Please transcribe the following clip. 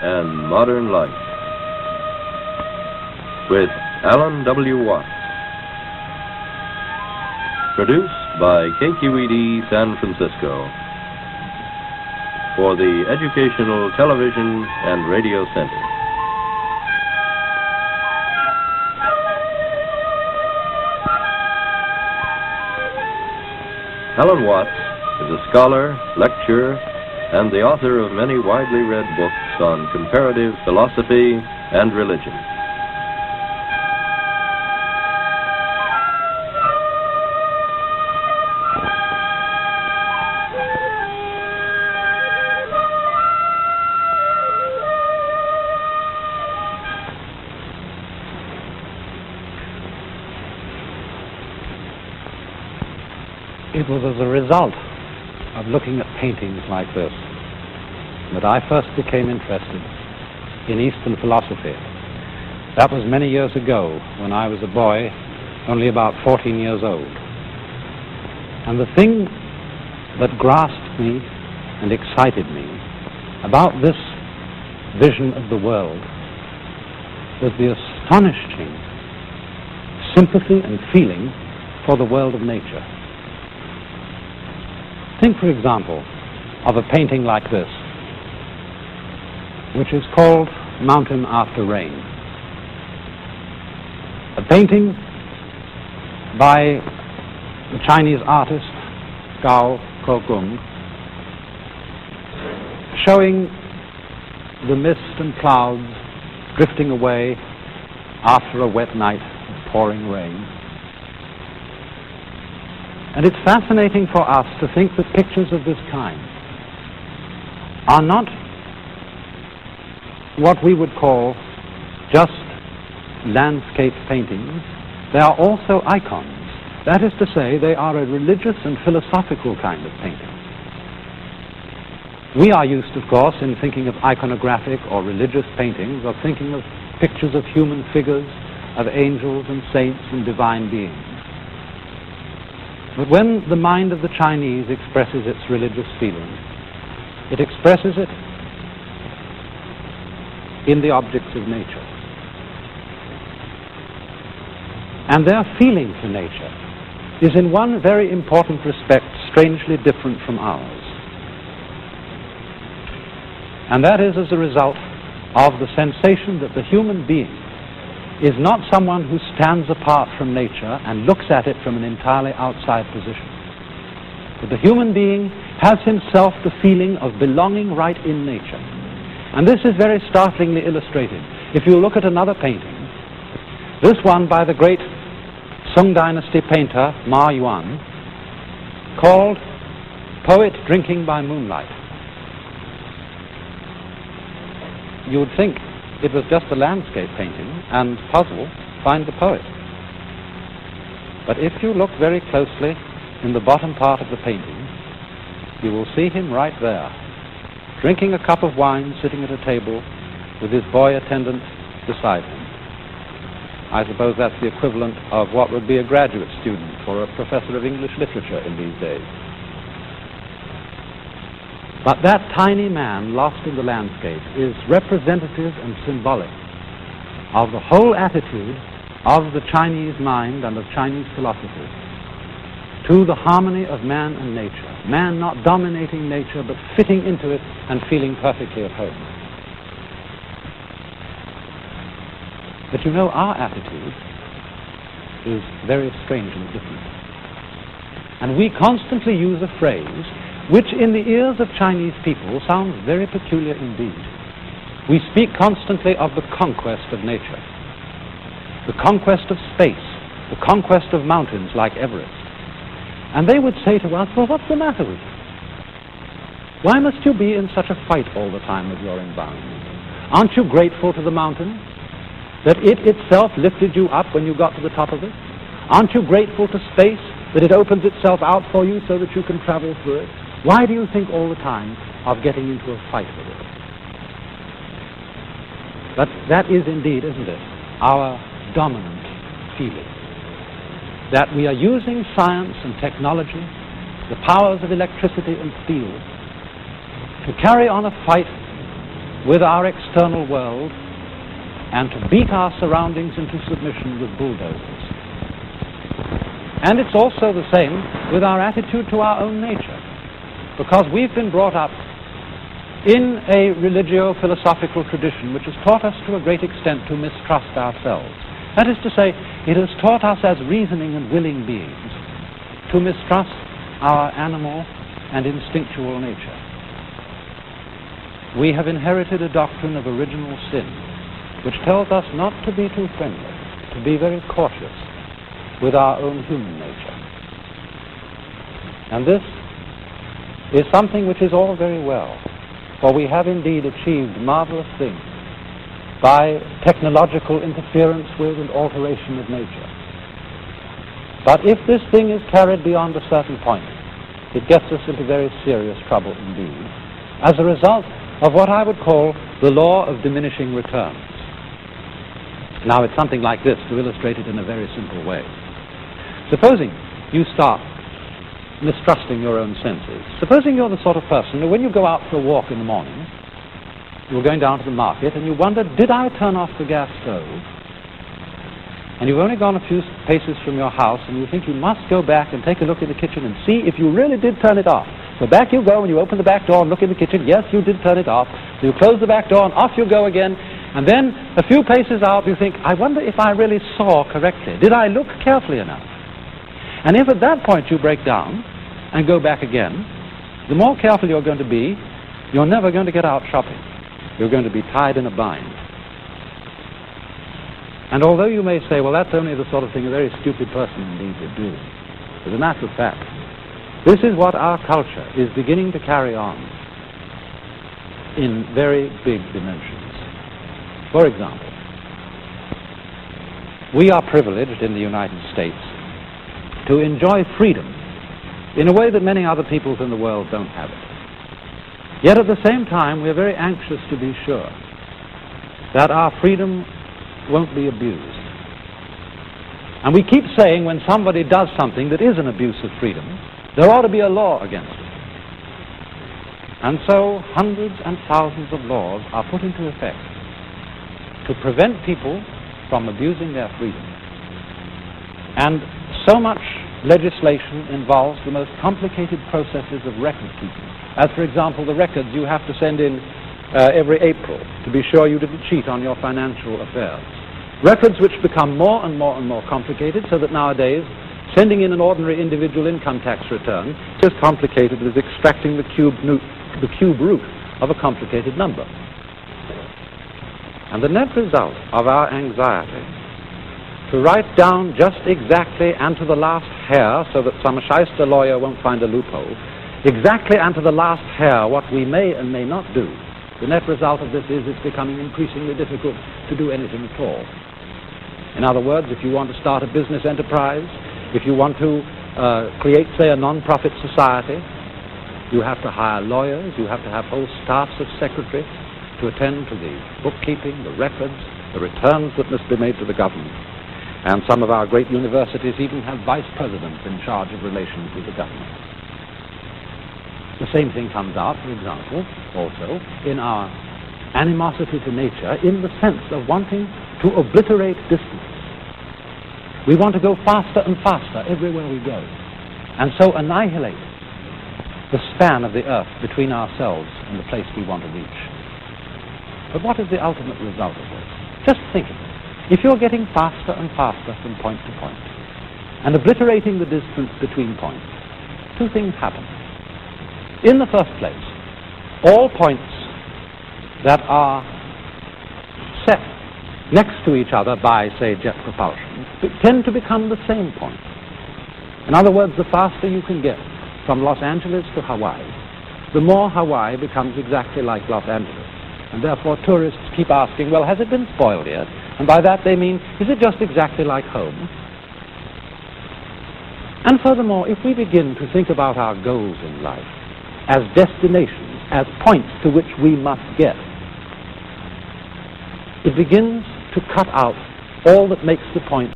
and Modern Life with Alan W. Watts. Produced by KQED San Francisco for the Educational Television and Radio Center. Alan Watts is a scholar, lecturer, and the author of many widely read books on comparative philosophy and religion. It was as a result of looking at paintings like this that I first became interested in Eastern philosophy. That was many years ago when I was a boy, only about 14 years old. And the thing that grasped me and excited me about this vision of the world was the astonishing sympathy and feeling for the world of nature. Think, for example, of a painting like this, which is called Mountain After Rain. A painting by the Chinese artist Gao Kokung, showing the mist and clouds drifting away after a wet night of pouring rain. And it's fascinating for us to think that pictures of this kind are not what we would call just landscape paintings. They are also icons. That is to say, they are a religious and philosophical kind of painting. We are used, of course, in thinking of iconographic or religious paintings, of thinking of pictures of human figures, of angels and saints and divine beings. But when the mind of the Chinese expresses its religious feeling, it expresses it in the objects of nature. And their feeling for nature is in one very important respect strangely different from ours. And that is as a result of the sensation that the human being is not someone who stands apart from nature and looks at it from an entirely outside position. But the human being has himself the feeling of belonging right in nature. And this is very startlingly illustrated. If you look at another painting, this one by the great Song Dynasty painter Ma Yuan, called Poet Drinking by Moonlight. You would think it was just a landscape painting and puzzle, find the poet. But if you look very closely in the bottom part of the painting, you will see him right there, drinking a cup of wine, sitting at a table with his boy attendant beside him. I suppose that's the equivalent of what would be a graduate student or a professor of English literature in these days. But that tiny man lost in the landscape is representative and symbolic of the whole attitude of the Chinese mind and of Chinese philosophy to the harmony of man and nature. Man not dominating nature, but fitting into it and feeling perfectly at home. But you know, our attitude is very strange and different. And we constantly use a phrase which in the ears of Chinese people sounds very peculiar indeed. We speak constantly of the conquest of nature, the conquest of space, the conquest of mountains like Everest. And they would say to us, well, what's the matter with you? Why must you be in such a fight all the time with your environment? Aren't you grateful to the mountain that it itself lifted you up when you got to the top of it? Aren't you grateful to space that it opens itself out for you so that you can travel through it? Why do you think all the time of getting into a fight with it? But that is indeed, isn't it, our dominant feeling. That we are using science and technology, the powers of electricity and steel, to carry on a fight with our external world and to beat our surroundings into submission with bulldozers. And it's also the same with our attitude to our own nature, because we've been brought up in a religio-philosophical tradition which has taught us to a great extent to mistrust ourselves. That is to say, it has taught us as reasoning and willing beings to mistrust our animal and instinctual nature. We have inherited a doctrine of original sin which tells us not to be too friendly, to be very cautious with our own human nature. And this is something which is all very well, for we have indeed achieved marvelous things by technological interference with and alteration of nature. But if this thing is carried beyond a certain point, it gets us into very serious trouble indeed, as a result of what I would call the law of diminishing returns. Now, it's something like this, to illustrate it in a very simple way. Supposing you start mistrusting your own senses. Supposing you're the sort of person who, when you go out for a walk in the morning, you're going down to the market and you wonder, did I turn off the gas stove? And you've only gone a few paces from your house and you think you must go back and take a look in the kitchen and see if you really did turn it off. So back you go and you open the back door and look in the kitchen. Yes, you did turn it off. So you close the back door and off you go again. And then a few paces out you think, I wonder if I really saw correctly. Did I look carefully enough? And if at that point you break down and go back again, the more careful you're going to be, you're never going to get out shopping. You're going to be tied in a bind. And although you may say, well, that's only the sort of thing a very stupid person indeed would do, as a matter of fact, this is what our culture is beginning to carry on in very big dimensions. For example, we are privileged in the United States to enjoy freedom in a way that many other peoples in the world don't have it. Yet at the same time, we're very anxious to be sure that our freedom won't be abused. And we keep saying when somebody does something that is an abuse of freedom, there ought to be a law against it. And so hundreds and thousands of laws are put into effect to prevent people from abusing their freedom. And so much legislation involves the most complicated processes of record keeping. As, for example, the records you have to send in every April to be sure you didn't cheat on your financial affairs. Records which become more and more and more complicated, so that nowadays sending in an ordinary individual income tax return is as complicated as extracting the cube root of a complicated number. And the net result of our anxiety to write down just exactly and to the last hair, so that some shyster lawyer won't find a loophole, exactly and to the last hair what we may and may not do, the net result of this is it's becoming increasingly difficult to do anything at all. In other words, if you want to start a business enterprise, if you want to create, say, a non-profit society, you have to hire lawyers, you have to have whole staffs of secretaries to attend to the bookkeeping, the records, the returns that must be made to the government. And some of our great universities even have vice presidents in charge of relations with the government. The same thing comes out, for example, also in our animosity to nature in the sense of wanting to obliterate distance. We want to go faster and faster everywhere we go, and so annihilate the span of the earth between ourselves and the place we want to reach. But what is the ultimate result of this? Just think of it. If you're getting faster and faster from point to point, and obliterating the distance between points, two things happen. In the first place, all points that are set next to each other by, say, jet propulsion tend to become the same point. In other words, the faster you can get from Los Angeles to Hawaii, the more Hawaii becomes exactly like Los Angeles. And therefore tourists keep asking, well, has it been spoiled yet? And by that they mean, is it just exactly like home? And furthermore, if we begin to think about our goals in life as destinations, as points to which we must get, it begins to cut out all that makes the point